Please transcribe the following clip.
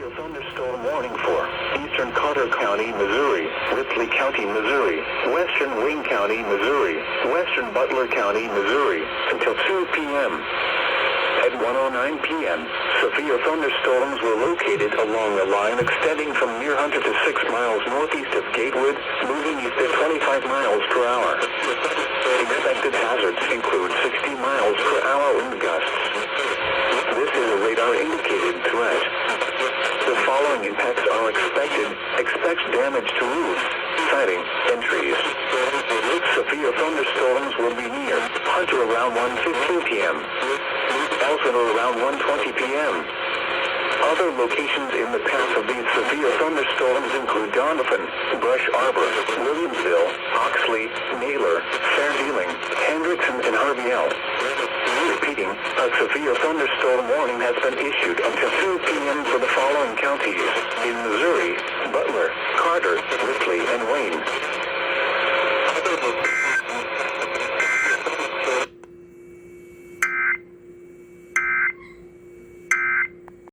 severe thunderstorm warning for eastern Carter County, Missouri, Ripley County, Missouri, western Wayne County, Missouri, western Butler County, Missouri, until 2 p.m. At 1:09 p.m., severe thunderstorms were located along a line extending from near Hunter to 6 miles northeast of Gatewood, moving east at 25 miles per hour. Expected hazards include 60 miles per hour wind gusts. This is a radar-indicated threat. The following impacts are expected. Expect damage to roofs, siding, and trees. Severe thunderstorms will be near Hunter around 1:15 p.m. Elsinore around 1:20 p.m. Other locations in the path of these severe thunderstorms include Donovan, Brush Arbor, Williamsville, Oxley, Naylor, Fairdealing, Hendrickson, and Harvey-L. Repeating, a severe thunderstorm warning has been issued until 2 p.m. for the following counties in Missouri: